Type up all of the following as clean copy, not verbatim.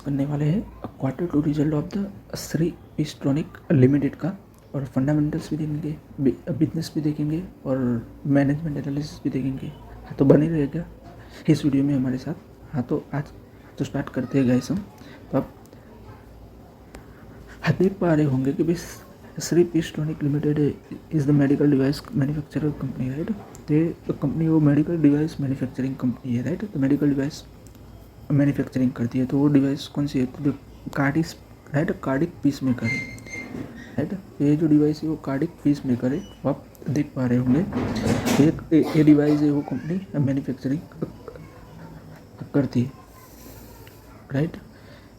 करने वाले हैं quarter two result of the Shri Pacetronix limited का, और फंडामेंटल्स भी देखेंगे, बिजनेस भी देखेंगे और मैनेजमेंट एनालिसिस भी देखेंगे। हाँ, तो बने रहेगा इस वीडियो में हमारे साथ। हाँ, तो आज तो स्टार्ट करते हैं गाइस हम। तो आप देख पा रहे होंगे कि भाई Shri Pacetronix limited is the medical device manufacturer company, right. तो ये कंपनी वो मेडिकल डिवाइस मैन्युफैक्चरिंग कंपनी है, राइट। तो मेडिकल डिवाइस मैन्युफैक्चरिंग करती है। तो वो डिवाइस कौन सी है? तो cardiac, right, cardiac pacemaker है, राइट। ये जो डिवाइस है वो कार्डिक पीस मेकर है, वो आप देख पा रहे होंगे। ये डिवाइस है वो कंपनी मैन्युफैक्चरिंग करती है, राइट।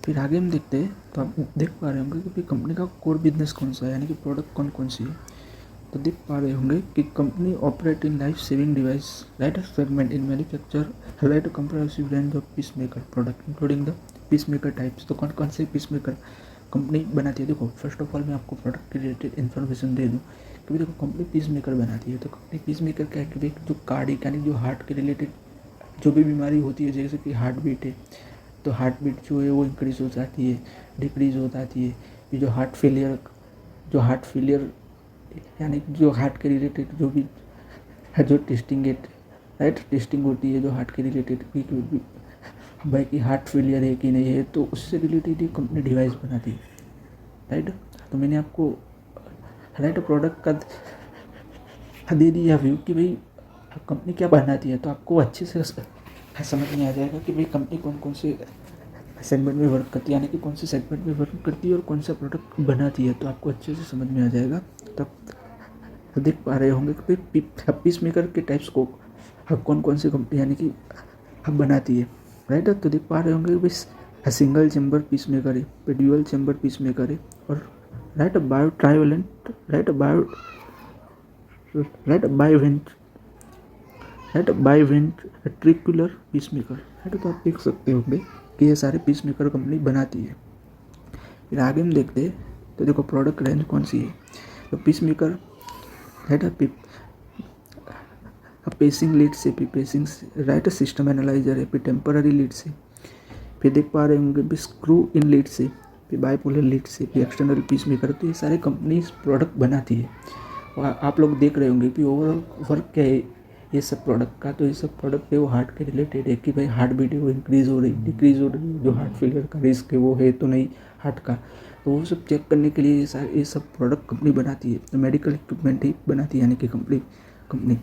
फिर आगे हम देखते हैं। तो आप देख पा रहे होंगे कि कंपनी का कोर बिजनेस कौन सा है, यानी कि प्रोडक्ट कौन कौन सी है। तो देख पा रहे होंगे कि company operate in life saving device, right, segment in manufacture, right, compressive range of peace maker product including the peace maker types. तो कौन कौन से पीस मेकर कंपनी बनाती है? देखो, फर्स्ट ऑफ ऑल मैं आपको प्रोडक्ट के रिलेटेड इन्फॉर्मेशन दे दूँ कि देखो कंपनी पीस मेकर बनाती है। तो कंपनी पीस मेकर क्या है कि जो कार्डिक यानी जो हार्ट के रिलेटेड जो भी बीमारी होती है, जैसे कि हार्ट बीट है, तो हार्ट बीट जो है वो इंक्रीज़ हो जाती है, डिक्रीज़ हो जाती है। फिर जो हार्ट फेलियर यानी जो हार्ट के रिलेटेड जो भी है, जो टेस्टिंग है, राइट, टेस्टिंग होती है जो हार्ट के रिलेटेड भाई कि हार्ट फेलियर है कि नहीं है, तो उससे रिलेटेड ही कंपनी डिवाइस बनाती है, राइट। तो मैंने आपको, राइट, प्रोडक्ट का दे दिया व्यू कि भाई कंपनी क्या बनाती है। तो आपको अच्छे से समझ में आ जाएगा कि भाई कंपनी कौन कौन से सेगमेंट में वर्क करती है, यानी कि कौन से सेगमेंट में वर्क करती है और कौन सा प्रोडक्ट बनाती है। तो आपको अच्छे से समझ में आ जाएगा। तब देख पा रहे होंगे कि भाई पीस मेकर के टाइप्स को कौन कौन सी कंपनी यानी कि बनाती है, राइट। तो देख पा रहे होंगे कि भाई सिंगल चैम्बर पीस मेकर है, ड्यूअल चैम्बर पीस मेकर है, और right bio trivalent, right biventricular pacemaker, right. तो आप देख सकते होंगे कि ये सारे पीस मेकर कंपनी बनाती है। फिर आगे हम देखते हैं। तो देखो प्रोडक्ट रेंज कौन सी है। तो peace maker, right, pacing lead से, फिर पेसिंग, राइट, सिस्टम एनालाइजर है, फिर टेम्पररी लीड से, फिर देख पा रहे होंगे भी स्क्रू इन लीड से, फिर बाईपोलर लीड से, फिर एक्सटर्नल पीस मेकर। तो ये सारे कंपनी प्रोडक्ट बनाती है। और आप लोग देख रहे होंगे कि ओवरऑल वर्क क्या है ये सब प्रोडक्ट का। तो ये सब प्रोडक्ट है वो हार्ट के रिलेटेड है कि भाई हार्ट बीट है वो इंक्रीज़ हो रही, डिक्रीज़ हो रही, जो हार्ट फेलियर का रिस्क है वो है तो नहीं हार्ट का। तो वो सब चेक करने के लिए ये सब प्रोडक्ट कंपनी बनाती है। तो मेडिकल इक्विपमेंट ही बनाती है यानी कि कंपनी।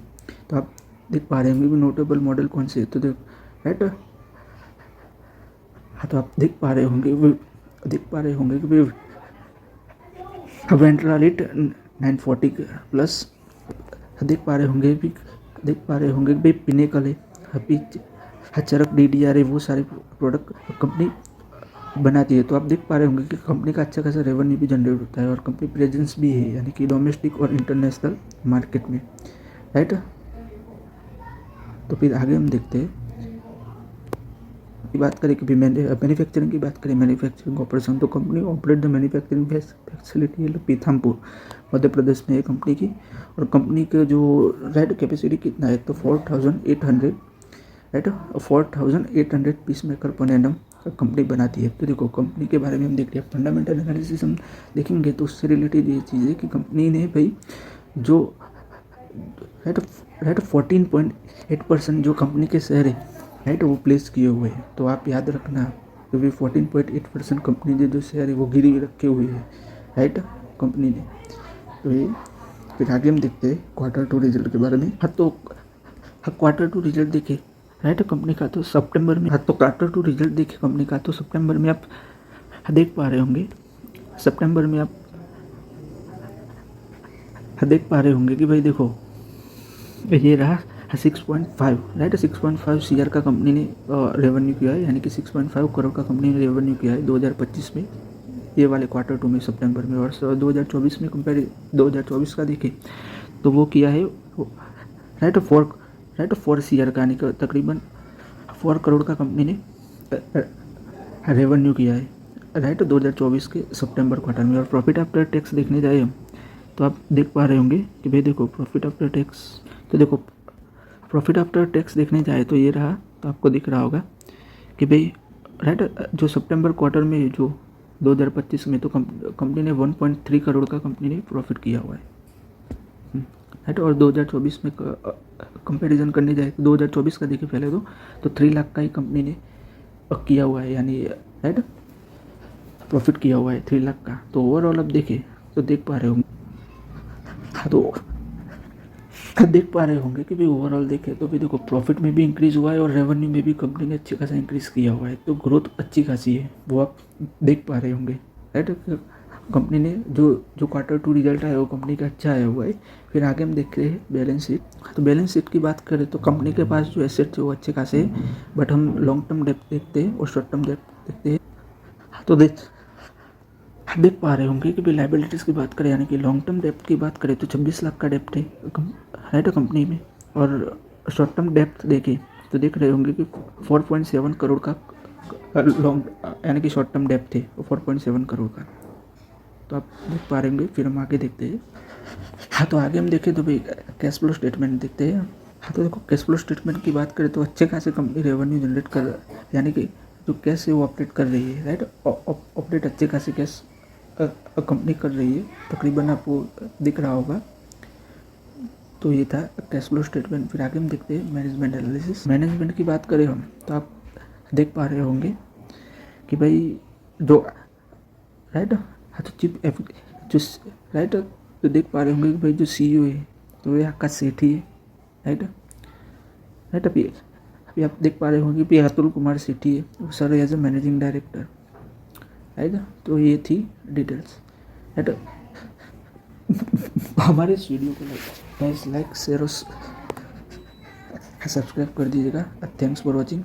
तो आप देख पा रहे होंगे नोटेबल मॉडल कौन से है। तो राइट, हाँ, तो आप देख पा रहे होंगे कि वेंट्रालिट 940 प्लस, देख पा रहे होंगे भाई पिनेकल है, चरक DDR है, वो सारे प्रोडक्ट कंपनी बनाती है। तो आप देख पा रहे होंगे कि कंपनी का अच्छा खासा रेवेन्यू भी जनरेट होता है और कंपनी प्रेजेंस भी है यानी कि डोमेस्टिक और इंटरनेशनल मार्केट में, राइट। तो फिर आगे हम देखते हैं की बात करें कि मैन्युफैक्चरिंग की बात करें, मैन्युफैक्चरिंग ऑपरेशन। तो company operate the manufacturing facility Pithampur Madhya Pradesh में है कंपनी की। और कंपनी के जो राइट कैपेसिटी कितना है, तो 4800, right, 4800 peace maker per annum company बनाती है। तो देखो कंपनी के बारे में हम देख रहे हैं, फंडामेंटल एनालिसिस हम देखेंगे तो उससे रिलेटेड ये चीज़ है कि कंपनी ने भाई जो राइट 14.8% जो कंपनी के शेयर है, राइट, वो प्लेस किए हुए हैं। तो आप याद रखना क्योंकि 14.8% कंपनी ने जो शेयर है वो गिरवी रखे हुए हैं, राइट, कंपनी ने। तो ये फिर आगे हम देखते हैं क्वार्टर टू रिजल्ट के बारे में। हाँ, तो क्वार्टर टू रिजल्ट देखे, राइट, कंपनी का तो सितंबर में। हाँ, तो क्वार्टर टू रिजल्ट देखे कंपनी का तो सितंबर में आप देख पा रहे होंगे, सितंबर में आप देख पा रहे होंगे कि भाई देखो ये रहा 6.5, राइट, 6.5 CR का कंपनी ने रेवेन्यू किया है, यानी कि 6.5 करोड़ का कंपनी ने रेवेन्यू किया है 2025 में, ये वाले क्वार्टर टू में सितंबर में। और 2024 में कंपेयर 2024 का देखें तो वो किया है राइट 4 CR का, यानी कि तकरीबन 4 करोड़ का कंपनी ने रेवेन्यू किया है, राइट, 2024 के सितंबर क्वार्टर में। और प्रॉफिट आफ्टर टैक्स देखने जाए हम तो आप देख पा रहे होंगे कि भाई देखो प्रॉफिट आफ्टर टैक्स, तो देखो प्रॉफिट आफ्टर टैक्स देखने जाए तो ये रहा। तो आपको दिख रहा होगा कि भाई राइट, जो सितंबर क्वार्टर में जो 2025 में तो कंपनी ने 1.3 करोड़ का कंपनी ने प्रॉफिट किया हुआ है, राइट। और 2024 में कंपैरिजन करने जाए तो 2024 का देखिए पहले तो 3 लाख का ही कंपनी ने किया हुआ है, यानी राइट प्रॉफिट किया हुआ है 3 लाख का। तो ओवरऑल अब देखें तो देख पा रहे होंगे, हाँ तो देख पा रहे होंगे कि भाई ओवरऑल देखें तो भी देखो प्रॉफिट में भी इंक्रीज़ हुआ है और रेवेन्यू में भी कंपनी ने अच्छी खासा इंक्रीज़ किया हुआ है, तो ग्रोथ अच्छी खासी है, वो आप देख पा रहे होंगे, राइट। कंपनी ने जो Q2 रिजल्ट आया वो कंपनी का अच्छा आया हुआ है। फिर आगे हम देखते हैं बैलेंस शीट। तो बैलेंस शीट की बात करें तो कंपनी के पास जो एसेट है वो अच्छे खासे है, बट हम लॉन्ग टर्म डेप्थ देखते हैं और शॉर्ट टर्म डेप्थ देखते हैं। तो देख पा रहे होंगे कि भाई लाइबिलिटीज़ की बात करें यानी कि लॉन्ग टर्म डेप्थ की बात करें तो 26 लाख का डेप्थ है राइट कंपनी में, और शॉर्ट टर्म डेप्थ देखें तो देख रहे होंगे कि 4.7 करोड़ का लॉन्ग यानी कि शॉर्ट टर्म डेप्थ है 4.7 करोड़ का, तो आप देख पा रहे होंगे। फिर हम आगे देखते हैं, हाँ तो आगे हम देखें तो भाई कैश फ्लो स्टेटमेंट देखते हैं। हाँ तो देखो कैश फ्लो स्टेटमेंट की बात करें तो अच्छे खासे कंपनी रेवेन्यू जनरेट कर, यानी कि जो कैश है वो ऑपरेट कर रही है, राइट। ऑपरेट अच्छे खासे कैश कंपनी कर रही है, तकरीबन आपको दिख रहा होगा। तो ये था कैश फ्लो स्टेटमेंट। फिर आगे हम देखते हैं मैनेजमेंट एनालिसिस। मैनेजमेंट की बात करें हम तो आप देख पा रहे होंगे कि भाई जो राइट, हाँ तो चीफ जो राइट तो देख पा रहे होंगे कि भाई जो CEO है तो ये आकाश सेठी है, राइट। अभी आप देख पा रहे होंगे कि अतुल कुमार सेठी है, वो sir as a managing director, right. तो ये थी डिटेल्स, राइट। हमारे इस वीडियो को लाइक शेयर और सब्सक्राइब कर दीजिएगा। Thanks for watching.